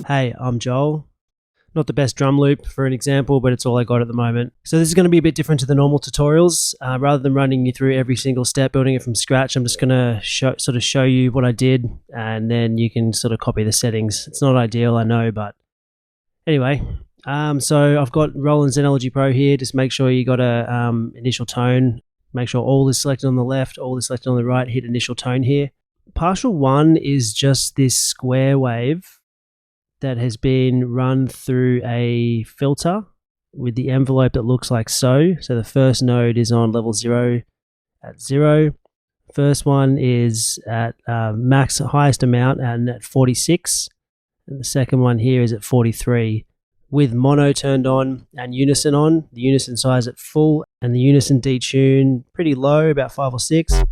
Hey, I'm Joel. Not the best drum loop for an example, but it's all I got at the moment. So this is going to be a bit different to the normal tutorials. Rather than running you through every single step, building it from scratch, I'm just going to show you what I did, and then you can sort of copy the settings. It's not ideal, I know, but anyway. So I've got Roland Zenology Pro here. Just make sure you got a initial tone. Make sure all is selected on the left, all is selected on the right. Hit initial tone here. Partial 1 is just this square wave that has been run through a filter with the envelope that looks like so. So the first node is on level 0 at 0. First one is at max highest amount and at 46. And the second one here is at 43. With mono turned on and unison on, the unison size at full and the unison detune pretty low, about 5 or 6.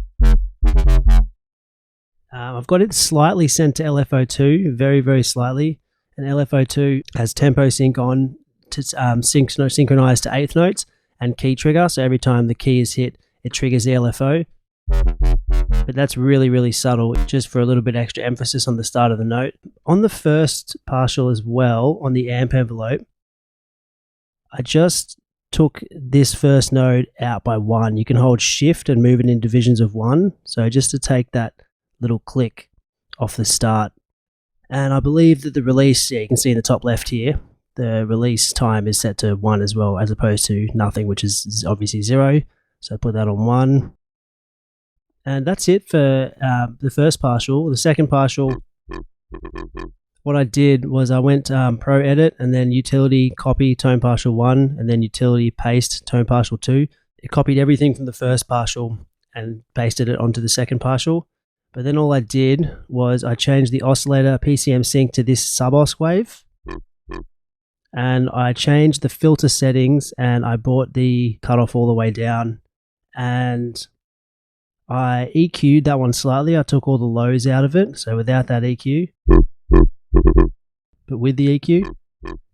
I've got it slightly sent to LFO2, very, very slightly. And LFO2 has tempo sync on to synchronize to eighth notes and key trigger. So every time the key is hit, it triggers the LFO. But that's really, really subtle, just for a little bit extra emphasis on the start of the note. On the first partial as well, on the amp envelope, I just took this first node out by 1. You can hold shift and move it in divisions of 1. So just to take that little click off the start. And I believe that the release, you can see in the top left here, the release time is set to 1 as well, as opposed to nothing, which is obviously 0. So put that on 1. And that's it for the first partial. The second partial, what I did was I went Pro Edit and then Utility Copy Tone Partial 1 and then Utility Paste Tone Partial 2. It copied everything from the first partial and pasted it onto the second partial. But then all I did was I changed the oscillator PCM sync to this sub-os wave. And I changed the filter settings and I brought the cutoff all the way down. And I EQ'd that one slightly. I took all the lows out of it, so without that EQ. But with the EQ,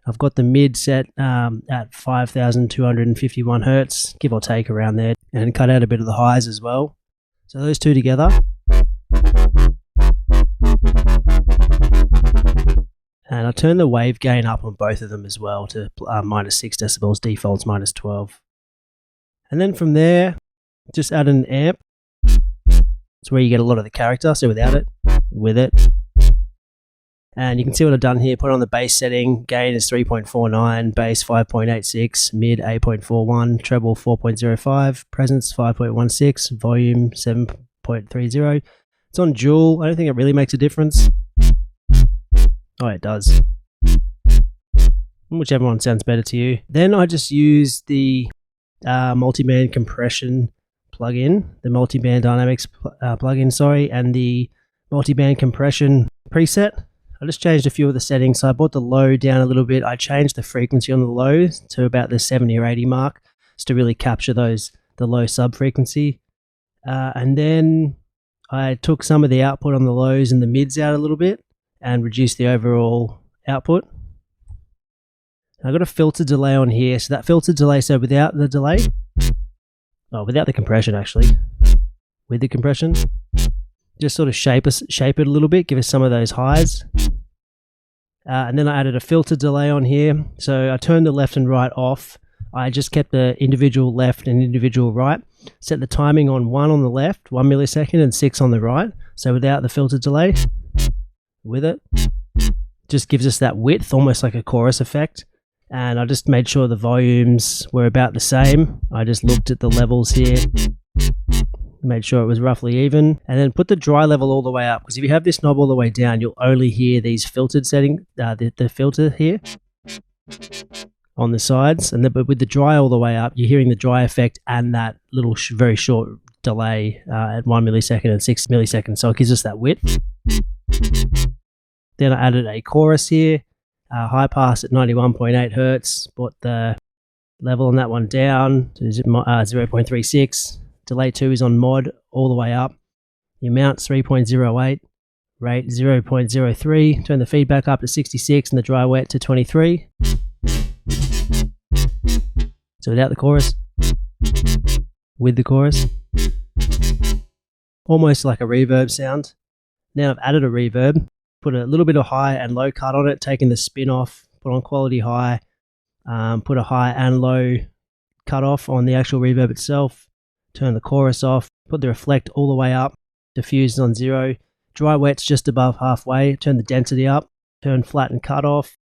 I've got the mid set at 5,251 Hertz, give or take around there, and cut out a bit of the highs as well. So those two together. And I turned the wave gain up on both of them as well to minus 6 decibels, defaults minus 12. And then from there, just add an amp. It's where you get a lot of the character, so without it, with it. And you can see what I've done here. Put on the bass setting, gain is 3.49, bass 5.86, mid 8.41, treble 4.05, presence 5.16, volume 7.30. It's on dual. I don't think it really makes a difference. Oh, it does. Whichever one sounds better to you. Then I just use the multiband compression plugin, the multiband dynamics plugin, and the multiband compression preset. I just changed a few of the settings. So I brought the low down a little bit. I changed the frequency on the low to about the 70 or 80 mark, just to really capture the low sub frequency. And then I took some of the output on the lows and the mids out a little bit and reduced the overall output. I've got a filter delay on here. So that filter delay, so without the delay, without the compression actually, with the compression, just sort of shape it a little bit, give us some of those highs. And then I added a filter delay on here. So I turned the left and right off. I just kept the individual left and individual right. Set the timing on 1 on the left, 1 millisecond, and 6 on the right. So without the filter delay, with it, just gives us that width, almost like a chorus effect. And I just made sure the volumes were about the same. I just looked at the levels here, made sure it was roughly even, and then put the dry level all the way up, because if you have this knob all the way down, you'll only hear these filtered settings, the filter here on the sides, and but with the dry all the way up, you're hearing the dry effect and that little very short delay at 1 millisecond and 6 milliseconds, so it gives us that width. Then I added a chorus here. High pass at 91.8 Hertz, brought the level on that one down to 0.36. Delay 2 is on mod all the way up. The amount 3.08, rate 0.03. Turn the feedback up to 66 and the dry wet to 23. So without the chorus, with the chorus, almost like a reverb sound. Now I've added a reverb. put a little bit of high and low cut on it, taking the spin off, put on quality high, put a high and low cut off on the actual reverb itself, turn the chorus off, put the reflect all the way up, diffuse on 0, dry wet's just above halfway, turn the density up, turn flat and cut off,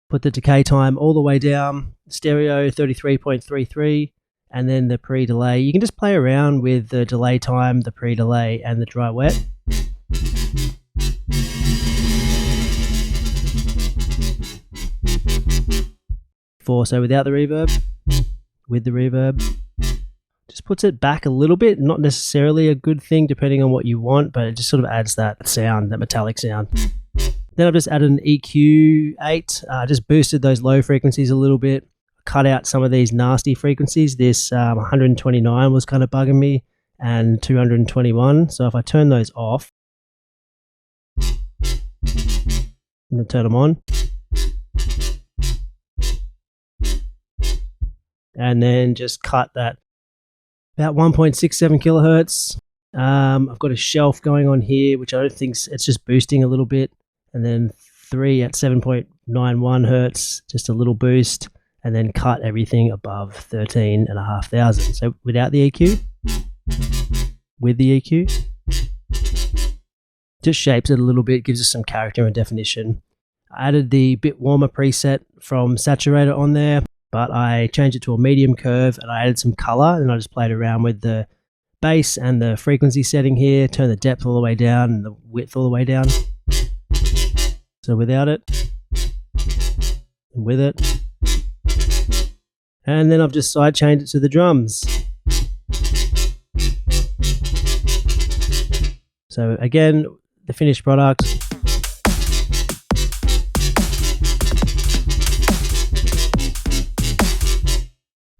put the decay time all the way down, stereo 33.33, and then the pre-delay. You can just play around with the delay time, the pre-delay, and the dry wet. So without the reverb, with the reverb, just puts it back a little bit. Not necessarily a good thing depending on what you want, but it just sort of adds that sound, that metallic sound. Then I've just added an EQ8, just boosted those low frequencies a little bit, cut out some of these nasty frequencies. This 129 was kind of bugging me, and 221. So if I turn those off, and then turn them on, and then just cut that about 1.67 kilohertz. I've got a shelf going on here, which I don't think it's just boosting a little bit, and then 3 at 7.91 hertz, just a little boost, and then cut everything above 13,500. So without the EQ, with the EQ, just shapes it a little bit, gives us some character and definition. I added the bit warmer preset from Saturator on there, but I changed it to a medium curve and I added some color, and I just played around with the bass and the frequency setting here, turn the depth all the way down and the width all the way down. So without it, and with it, and then I've just side chained it to the drums. So again, the finished product.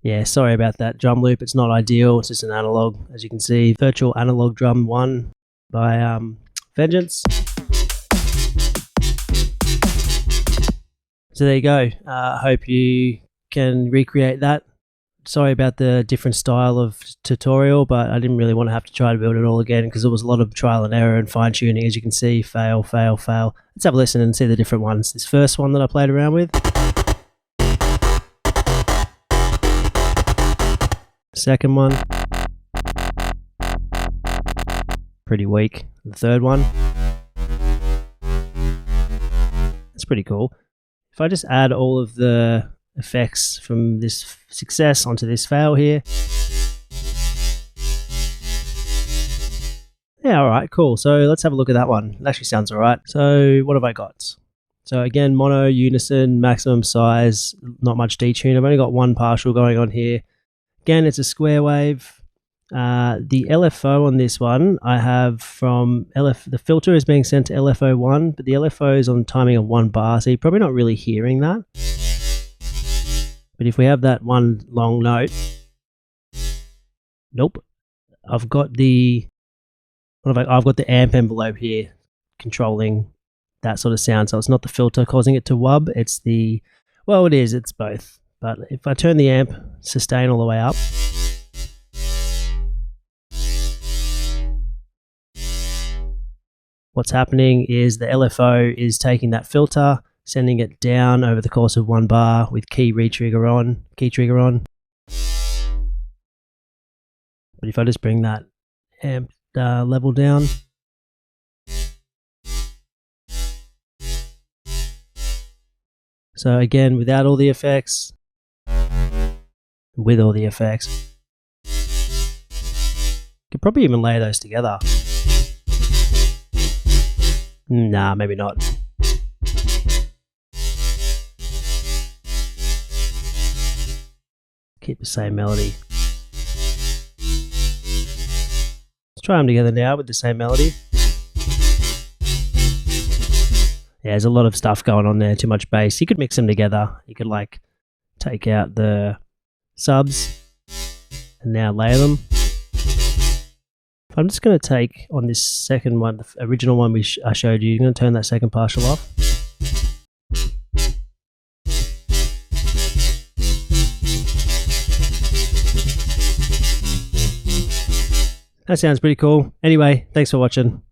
Yeah, sorry about that drum loop. It's not ideal. It's just an analog, as you can see. Virtual Analog Drum 1 by Vengeance. So there you go. I hope you can recreate that. Sorry about the different style of tutorial, but I didn't really want to have to try to build it all again because there was a lot of trial and error and fine tuning. As you can see, fail, fail, fail. Let's have a listen and see the different ones. This first one that I played around with. Second one. Pretty weak. The third one. That's pretty cool. If I just add all of the effects from this success onto this fail here. Yeah, alright, cool. So let's have a look at that one. It actually sounds alright. So what have I got? So again, mono, unison, maximum size, not much detune. I've only got one partial going on here. Again, it's a square wave. The LFO on this one, I have from the filter is being sent to LFO1, but the LFO is on timing of 1 bar, so you're probably not really hearing that. But if we have that one long note, nope. I've got the amp envelope here controlling that sort of sound. So it's not the filter causing it to wub. It's it's both. But if I turn the amp sustain all the way up, what's happening is the LFO is taking that filter, sending it down over the course of 1 bar with key trigger on. But if I just bring that amp level down, so again, without all the effects, with all the effects, could probably even layer those together. Nah, maybe not. Keep the same melody. Let's try them together now with the same melody. Yeah, there's a lot of stuff going on there, too much bass. You could mix them together. You could like take out the subs and now layer them. I'm just going to take on this second one, the original one I showed you, I'm going to turn that second partial off. That sounds pretty cool. Anyway, thanks for watching.